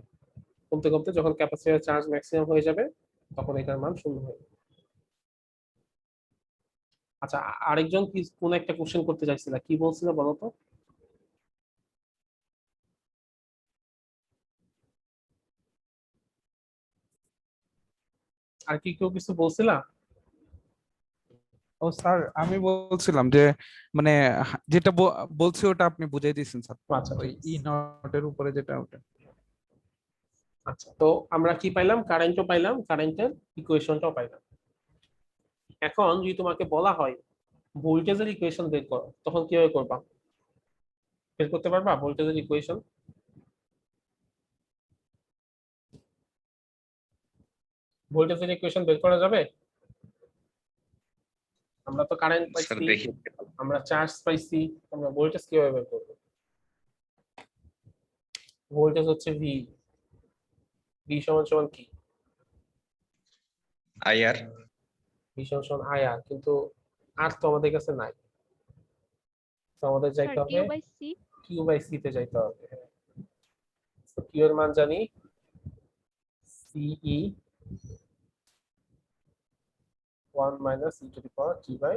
কমতে কমতে যখন ক্যাপাসিটরের চার্জ ম্যাক্সিমাম হয়ে যাবে তখন এটার মান শূন্য হয়ে যাবে। আচ্ছা আরেকজন কি কোন একটা কোশ্চেন করতে চাইছিল, কি বলছিল বলো তো? আর কি কেউ কিছু বলছিলা? ও স্যার আমি বলছিলাম যে মানে যেটা বলছি ওটা আপনি বুঝাই দিয়েছেন স্যার, আচ্ছা ওই ই নটের উপরে যেটা ওটা। আচ্ছা তো আমরা কি পাইলাম? কারেন্টও পাইলাম, কারেন্টের ইকুয়েশনটাও পাইলাম। এখন যদি তোমাকে বলা হয় ভোল্টেজের ইকুয়েশন বের করো, তখন কিভাবে করবা? বের করতে পারবা ভোল্টেজের ইকুয়েশন? ভোল্টেজের ইকুয়েশন বের করা যাবে? আমরা তো কারেন্ট স্যার পাইছি, দেখি। আমরা চার্জ পাইছি, আমরা ভোল্টেজ কিভাবে বের করব? ভোল্টেজ হচ্ছে ভি, ভি সমান সমান কি? আইআর। ভি সমান সমান আইআর, কিন্তু আর তো আমাদের কাছে নাই, তো আমাদের স্যার যাইতে হবে Q by C. Q by C তে যাইতে হবে। তো কিউ এর মান জানি CE 1 minus E to the power T by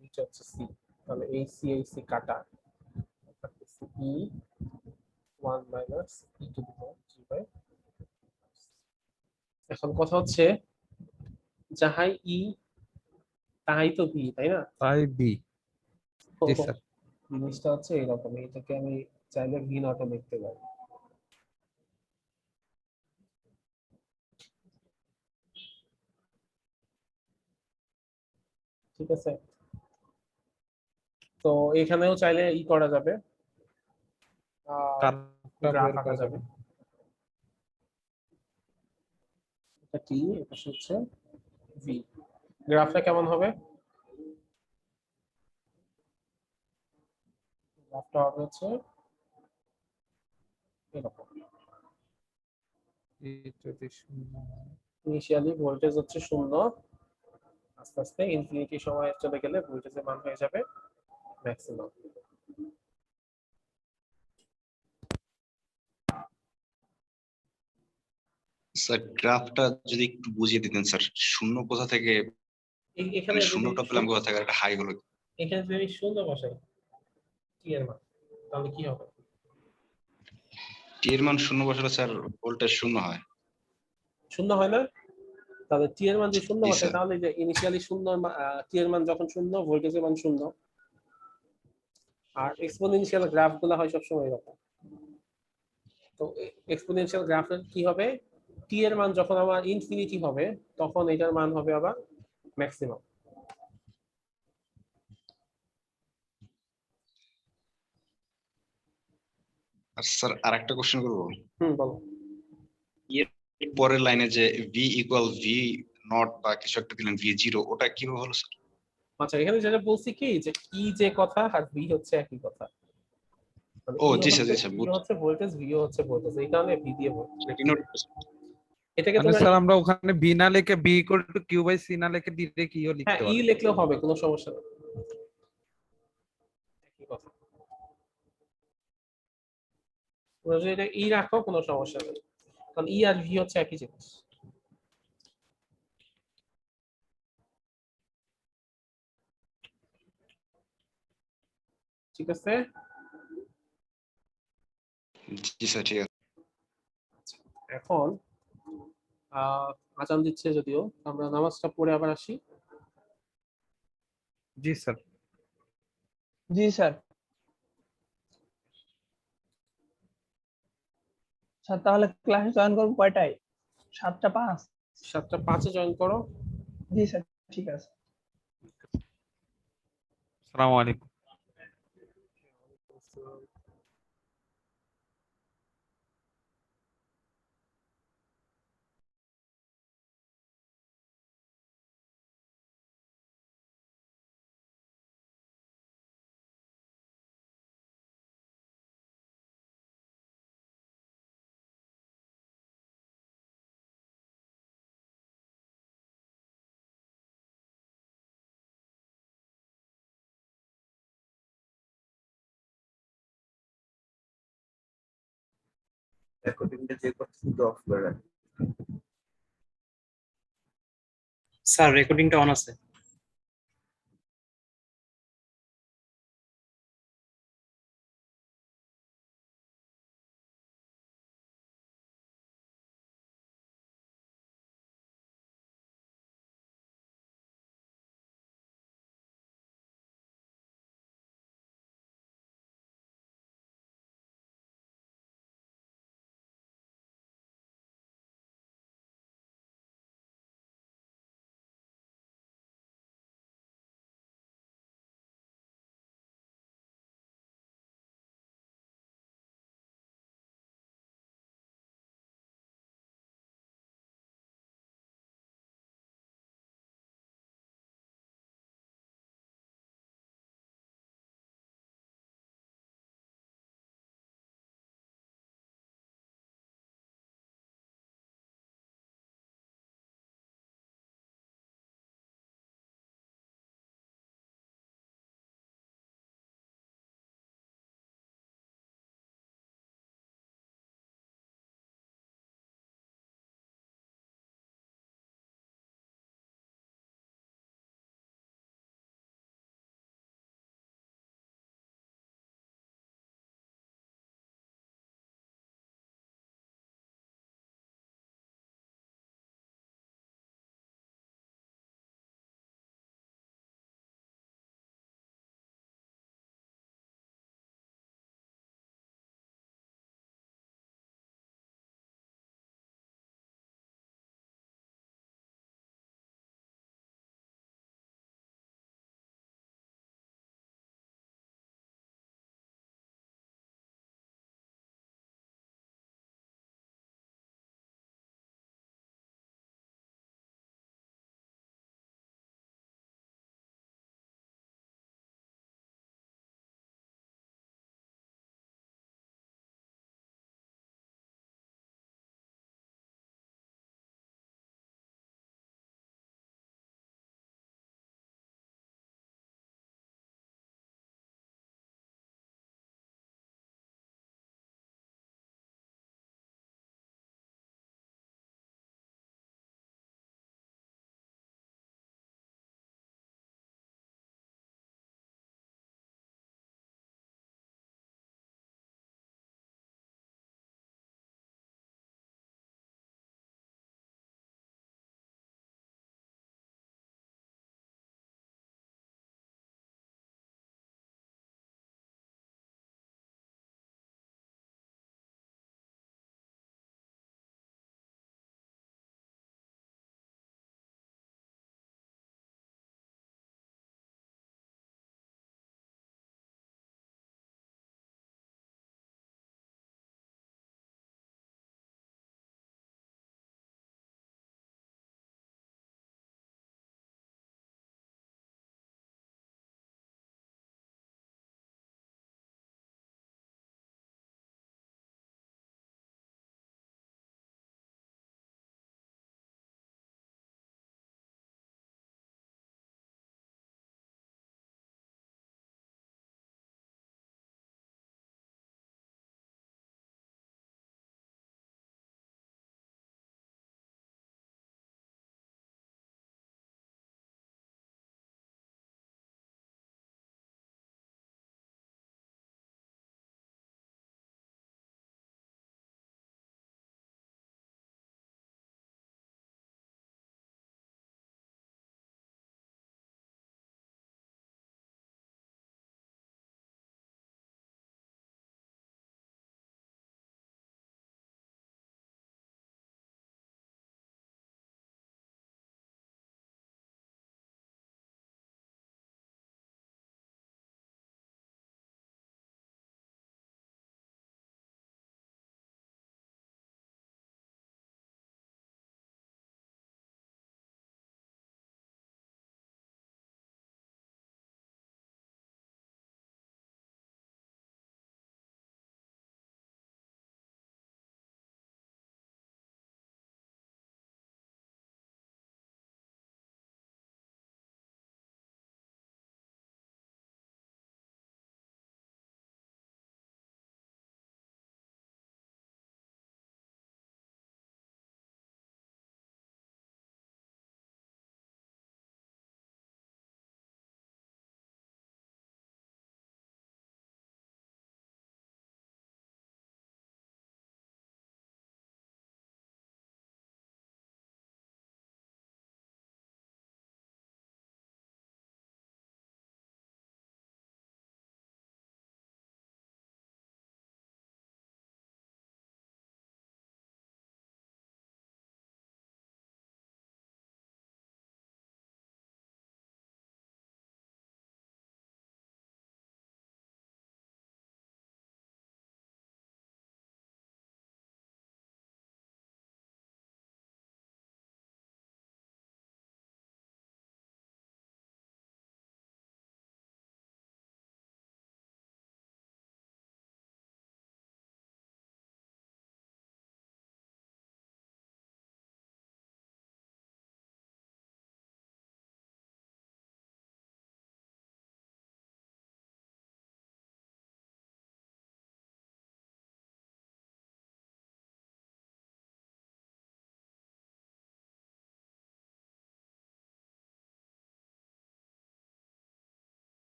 নিচে হচ্ছে সি, তাহলে এই সি কাটা E 1 minus E to the power T by. এখন কথা হচ্ছে যাহাই ই তাহাই তো ভি, তাই না? তাই বি। জি তো স্যার। জিনিসটা হচ্ছে এরকম, এটাকে আমি চাইলে ভি নট লিখতে পারি। ঠিক আছে, তো এখানেও চাইলে ই করা যাবে, কারটা গ্রাফ বের আঁকা করা যাবে। যাবে। এটা টি, এটা হচ্ছে ভি। গ্রাফটা কেমন হবে? গ্রাফটা হবে হচ্ছে এরকম। এই যদি শূন্য হয়। ইনিশিয়ালি ভোল্টেজ হচ্ছে 0, আস্তে আস্তে ইনফিনিটি সময় চলে গেলে ভোল্টেজের মান হয়ে যাবে ম্যাক্সিমাম। স্যার গ্রাফটা যদি একটু বুঝিয়ে দিতেন স্যার, শূন্য কোথা থেকে, এখানে মানে যদি শূন্যটা পেলাম কোথা থেকে, একটা হাই হলো। এখানে যদি আমি শূন্য বসাই টি এর মান, তাহলে কি হবে? টি এর মান শূন্য বসালে স্যার ভোল্টেজ শূন্য হয়। শূন্য হয় না? তাহলে টি এর মান যদি শূন্য জি বসাই স্যার। তাহলে যে ইনিশিয়ালি শূন্য, টি এর মান যখন শূন্য ভোল্টেজের মান শূন্য। আর এক্সপোনেনশিয়াল গ্রাফ গুলো হয় সবসময় এরকম। তো এক্সপোনেনশিয়াল গ্রাফের কি হবে? টি এর মান যখন আমার ইনফিনিটি হবে তখন এটার মান হবে আবার ম্যাক্সিমাম। আর স্যার আরেকটা কোশ্চেন করবো, বলো। পরের লাইনে যে ভি ইকুয়াল ভি নট বা কিছু একটা দিলেন ভি জিরো, ওটা কিভাবে হলো স্যার? আচ্ছা, এখানে যেটা বলছি কি যে ই যে কথা আর ভি হচ্ছে একই কথা। মানে ও ই জি স্যার, হচ্ছে জি স্যার, ই হচ্ছে ভোল্টেজ, ভি হচ্ছে ভোল্টেজ, এই কারণে ভি দিয়ে বলছি। এটাকে মানে তোমরা স্যার আমরা ওখানে বি না লিখে B equal to Q by C না লিখে ডিরেক্ট ইও হ্যাঁ লিখতে ই পারি। লিখলেও হবে, কোনো সমস্যা নেই, একই কথা। তোমরা যদি এটা ই রাখো কোনো সমস্যা নেই, কারণ ই আর ভি হচ্ছে একই জিনিস। ঠিক আছে। জি স্যার, ঠিক আছে। এখন আজান দিচ্ছে যদিও, আমরা নামাজটা পড়ে আবার আসি। জি স্যার। জি স্যার। স্যার তাহলে ক্লাসে জয়েন করবো কয়টায়? 7:05? 7:05 জয়েন করো। জি স্যার, ঠিক আছে। আসসালামু আলাইকুম। স্যার রেকর্ডিংটা অন আছে।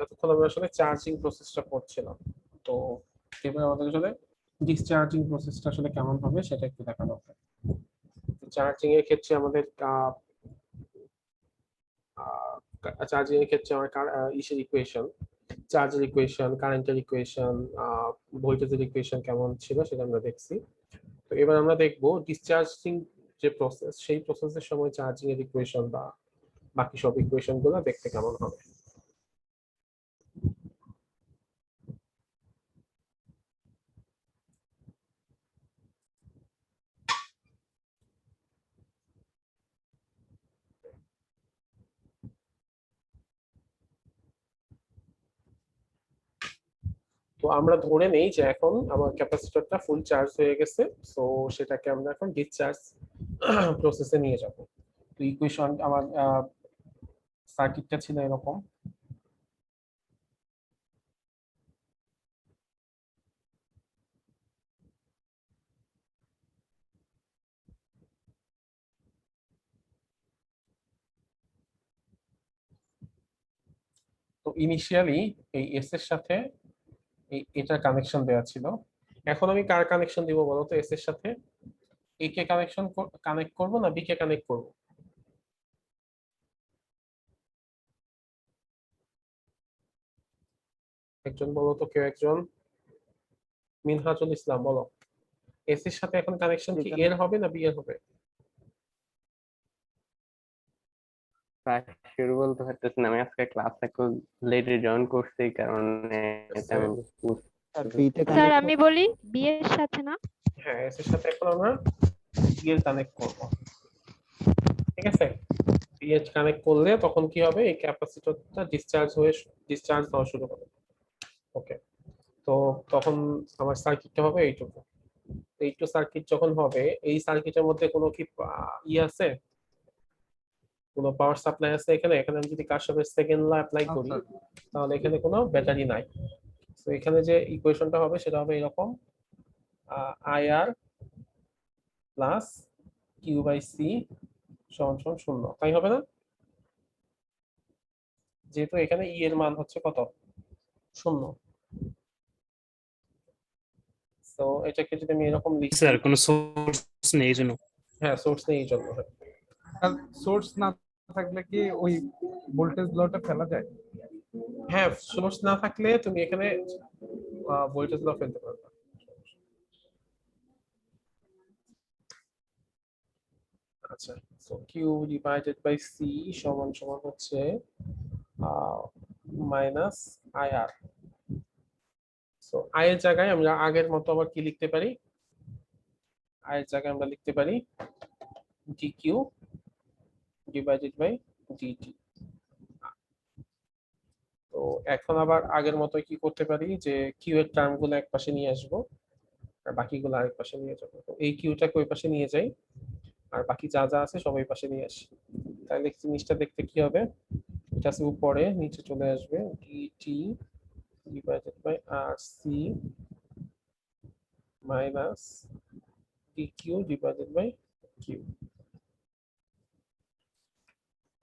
এতক্ষণ আমরা আসলে চার্জিং প্রসেসটা করছিলাম। তো এবার আমাদের আসলে ডিসচার্জিং প্রসেসটা আসলে কেমন হবে সেটা একটু দেখা দরকার। চার্জিং এর ক্ষেত্রে আমাদের চার্জিং এর ক্ষেত্রে আমার ইসের ইকুয়েশন, চার্জের ইকুয়েশন, কারেন্টের ইকুয়েশন, ভোল্টেজের ইকুয়েশন কেমন ছিল সেটা আমরা দেখছি। তো এবার আমরা দেখবো ডিসচার্জিং যে প্রসেস, সেই প্রসেসের সময় চার্জিং এর ইকুয়েশন বা বাকি সব ইকুয়েশন গুলো দেখতে কেমন হবে। তো আমরা ধরে নেই যে এখন আমার ক্যাপাসিটরটা ফুল চার্জ হয়ে গেছে, সো সেটাকে আমরা এখন ডিসচার্জ প্রসেসে নিয়ে যাব। তো ইকুয়েশন আমার সার্কিটটা ছিল এরকম। তো ইনিশিয়ালি এই এস এর সাথে এটা কানেকশন দেওয়া ছিল। এখন আমি কার কানেকশন দিব বলতো? এস এর সাথে এ কে কানেক্ট করব না বি কে কানেক্ট করব? একজন বলো তো, কেউ একজন। মিনহাজুল ইসলাম বলো, এস এর সাথে এখন কানেকশন কি এর হবে না বি এর হবে? স্যার শুরু বলতে পারতেছি না, আমি আজকে ক্লাস একটু লেটে জয়েন করছি, এই কারণে এটা আমি স্যার আমি বলি বি এর সাথে না। হ্যাঁ, এস এর সাথে এখন আমরা বি এর কানেক্ট করব, ঠিক আছে? বি এর কানেক্ট করলে তখন কি হবে? এই ক্যাপাসিটরটা ডিসচার্জ হওয়া শুরু হবে। ওকে, তো তখন আমার সার্কিটটা হবে এইটুকু। এইটু সার্কিট যখন হবে, এই সার্কিটের মধ্যে কোনো কি আছে, কোনো পাওয়ার সাপ্লাই আছে এখানে? এখানে আমি যদি কারশফের সেকেন্ড ল অ্যাপ্লাই করি তাহলে এখানে কোনো ব্যাটারি নাই। তো এখানে যে ইকুয়েশনটা হবে সেটা হবে এরকম, IR plus Q by C সমান সমান 0, তাই হবে না? যেহেতু এখানে ই এর মান হচ্ছে কত? 0। তো এটাকে যদি আমি এরকম লিখি, স্যার কোনো সোর্স নেই এই জন্য। হ্যাঁ সোর্স নেই এই জন্য। সোর্স না থাকলে কি ওই ভোল্টেজ লটা ফেলা যায়? হ্যাঁ, সোর্স না থাকলে তুমি এখানে ভোল্টেজ ল ফেলতে পারবে। আচ্ছা, so Q divided by C সমান সমান হচ্ছে মাইনাস আইআর। সো আই এর জায়গায় আমরা আগের মতো আবার কি লিখতে পারি? আই এর জায়গায় আমরা লিখতে পারি dq ডিভাইডেড বাই dt। তো এখন আবার আগের মতো কি করতে পারি, যে কিউ এর টার্ম গুলো এক পাশে নিয়ে আসবো আর বাকিগুলো আরেক পাশে নিয়ে যাবো। তো এই কিউটাকে ওই পাশে নিয়ে যাই আর বাকি যা যা আছে সব এই পাশে নিয়ে আসি। তাহলে জিনিসটা দেখতে কি হবে? এটা আছে উপরে, নিচে চলে আসবে dt divided by rc minus dq divided by q।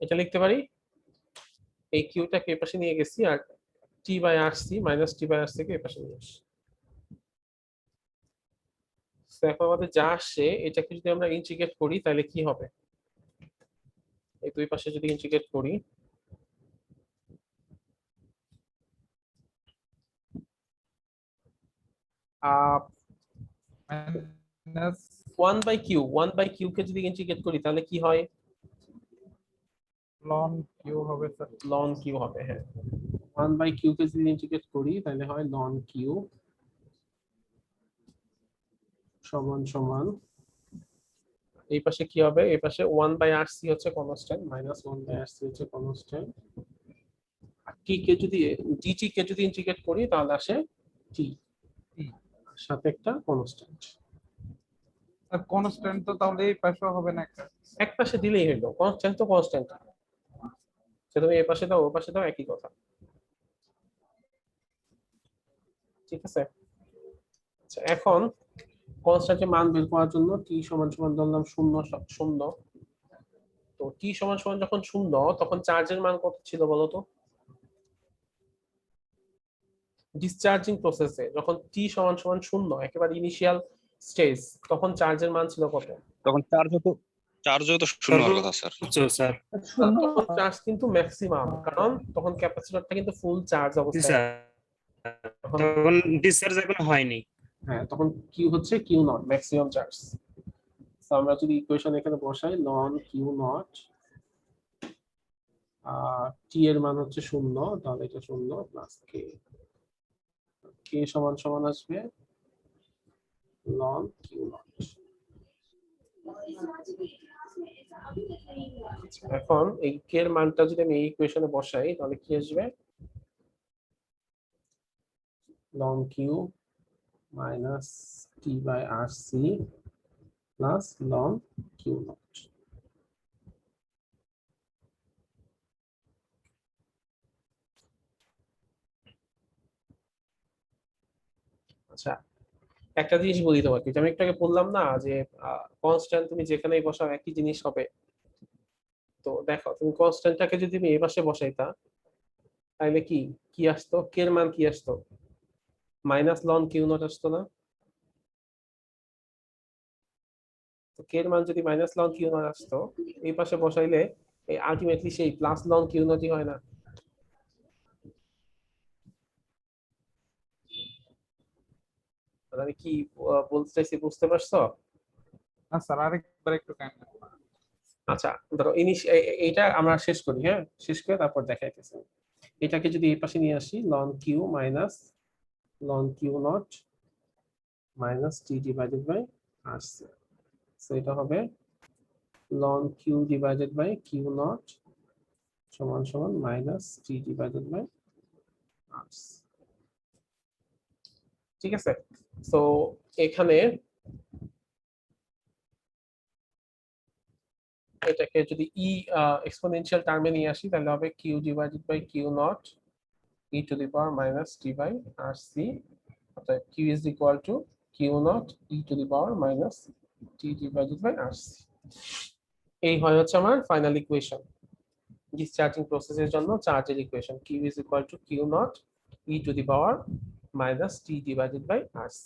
এটা লিখতে পারি। এই কিউটাকে এই পাশে নিয়ে গেছি আর t by rc minus t by rc কে এই পাশে নিয়ে আসি। তো এখন আমাদের যা আসে এটাকে যদি আমরা ইন্টিগ্রেট করি তাহলে কি হবে? এই দুই পাশে যদি ইন্টিগ্রেট করি, মাইনাস 1/q কে যদি ইন্টিগ্রেট করি তাহলে কি হয়? লন কিউ হবে স্যার। ln q হবে। হ্যাঁ, 1/q কে যদি ইন্টিগ্রেট করি তাহলে হয় ln q সমান সমান, এই পাশে কি হবে? এই পাশে 1/rc হচ্ছে কনস্ট্যান্ট, মাইনাস 1/rc হচ্ছে কনস্ট্যান্ট। আর t কে যদি dt কে যদি ইন্টিগ্রেট করি তাহলে আসে t সাথে একটা কনস্ট্যান্ট। আর কনস্ট্যান্ট তো তাহলে এই পাশে হবে না একটা? এক পাশে দিলেই হলো, কনস্ট্যান্ট তো কনস্ট্যান্ট, সে তুমি এই পাশে দাও ও পাশে দাও একই কথা, ঠিক আছে? আচ্ছা, এখন কনস্ট্যান্টের মান বের করার জন্য t সমান সমান ধরলাম 0 তো t সমান সমান যখন 0 তখন চার্জের মান কত ছিল বলো তো? ডিসচার্জিং প্রসেসে যখন টি সমান সমান 0 একেবারে ইনিশিয়াল স্টেজ, তখন চার্জের মান ছিল কত? তখন চার্জ তো শূন্য হওয়ার কথা স্যার। সর্বোচ্চ স্যার। শূন্য তখন চার্জ কিন্তু ম্যাক্সিমাম, কারণ তখন ক্যাপাসিটরটা কিন্তু ফুল চার্জ জি অবস্থায়। স্যার, তখন ডিসচার্জ এখন হয়নি। হ্যাঁ, তখন কিউ হচ্ছে কিউ নট, ম্যাক্সিমাম চার্জ। তো আমরা যদি ইকুয়েশন এখানে বসাই, লন কিউ নট টি এর মান হচ্ছে 0, তাহলে এটা 0 প্লাস কে, কে সমান সমান আসবে লন কিউ নট। এখন এই কে এর মানটা যদি আমি এই ইকুয়েশনে বসাই, তাহলে কি আসবে? Ln Q minus T by R C plus ln Q naught. আচ্ছা, একটা জিনিস বলি তোমাকে, যে আমি একটু আগে বললাম না যে কনস্ট্যান্ট তুমি যেখানেই বসাও একই জিনিস হবে। তো দেখো, তুমি কনস্ট্যান্টটাকে যদি তুমি এই পাশে বসাইতা, তাহলে কি কি আসতো? কে এর মান কি আসতো? মাইনাস লন কিউ নট আসতো না? তো কে এর মান যদি মাইনাস লন কিউ নট আসতো, এই পাশে বসাইলে আলটিমেটলি সেই প্লাস লন কিউ নটই হয় না? মানে আমি কি বলতে চাইছি, বুঝতে পারছো? না স্যার, আরেকবার একটু কাইন্ড। আচ্ছা, ধরো এইটা আমরা শেষ করি, হ্যাঁ, শেষ করে তারপর দেখাইতেছি। এটাকে যদি এই পাশে নিয়ে আসি, ln Q minus ln Q naught minus T divided by R C, so এটা হবে ln Q divided by Q naught সমান সমান minus T divided by R C. ঠিক আছে, তো এখানে এটাকে যদি ই এক্সপোনেনশিয়াল টার্মে নিয়ে আসি, তাহলে হবে Q divided by Q naught e to the power minus t by rc, অর্থাৎ q is equal to q naught e to the power minus t divided by rc। এই হয় হচ্ছে আমার ফাইনাল ইকুয়েশন ডিসচার্জিং প্রসেসের জন্য চার্জের equation, q is equal to q naught e to the power minus t divided by rc।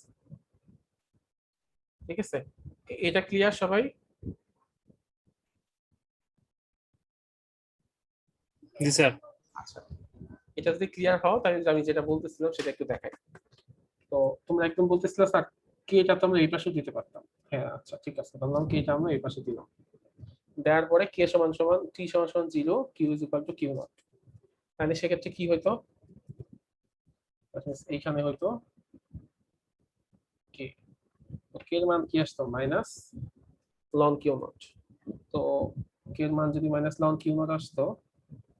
ঠিক আছে, এটা ক্লিয়ার সবাই? জি স্যার। আচ্ছা, এটা যদি ক্লিয়ার হও, তাহলে আমি যেটা বলতেছিলাম সেটা একটু দেখাই। তো তোমরা একদম বলতেছিলে স্যার কে এটা তো আমরা এই পাশে দিতে পারতাম। হ্যাঁ, আচ্ছা ঠিক আছে, বললাম কে এটা আমরা এই পাশে দিলাম, দেওয়ার পরে কে সমান সমান টি সমান সমান 0, Q is equal to Q naught. তাহলে সেক্ষেত্রে কি হইতো? এইখানে হয়তো কে, কে এর মান কি আসতো? Minus ln Q naught. তো কে এর মান যদি মাইনাস লন কিউ নট আসতো,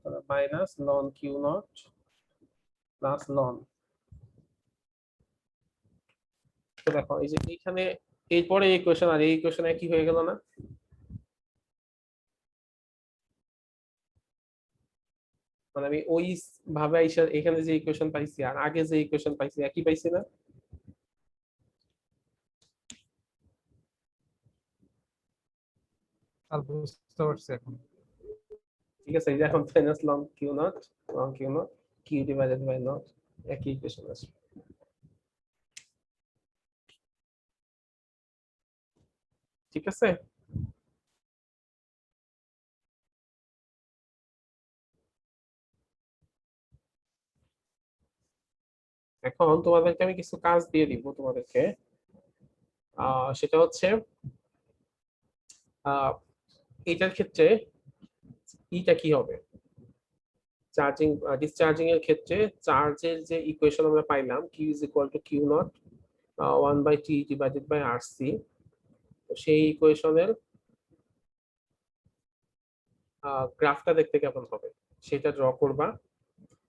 তাহলে minus ln Q naught plus ln. তো দেখো, এই যে এইখানে এরপরে এই ইকুয়েশন আর এই ইকুয়েশন একই হয়ে গেল না? মানে আমি ওই ভাবে এখানে যে ইকুয়েশন পাইছি আর আগে যে ইকুয়েশন পাইছি একই পাইছি না? স্যার বুঝতে পারছি এখন। ঠিক আছে, এই যে এখন minus ln Q naught Q divided by naught, একই ইকুয়েশন আছে। ঠিক আছে, এখন তোমাদেরকে আমি কিছু কাজ দিয়ে দিব তোমাদেরকে। সেটা হচ্ছে এটার ক্ষেত্রে ইটা কি হবে, চার্জিং ডিসচার্জিং এর ক্ষেত্রে চার্জের যে ইকুয়েশন আমরা পাইলাম, q is equal to q naught 1 by t divided by rc, তো সেই ইকুয়েশনের গ্রাফটা দেখতে কেমন হবে সেটা ড্র করবা।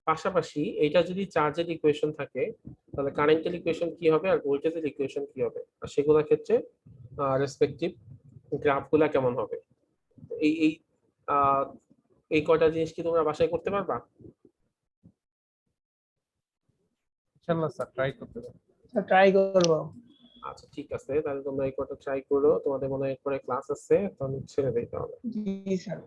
পাশাপাশি এটা যদি চার্জের ইকুয়েশন থাকে, তাহলে কারেন্টের ইকুয়েশন কি হবে আর ভোল্টেজের ইকুয়েশন কি হবে, আর সেগুলোর ক্ষেত্রে রেসপেক্টিভ গ্রাফগুলা কেমন হবে। এই এই এই কয়টা জিনিস কি তোমরা বাসায় করতে পারবা? ইনশাআল্লাহ স্যার, ট্রাই করতে পারবো। ট্রাই করবো। আচ্ছা ঠিক আছে, তাহলে তোমরা এই কয়টা ট্রাই করো, তোমাদের মনে হয় এরপরে ক্লাস আছে, তাহলে ছেড়ে দিতে হবে। জি স্যার।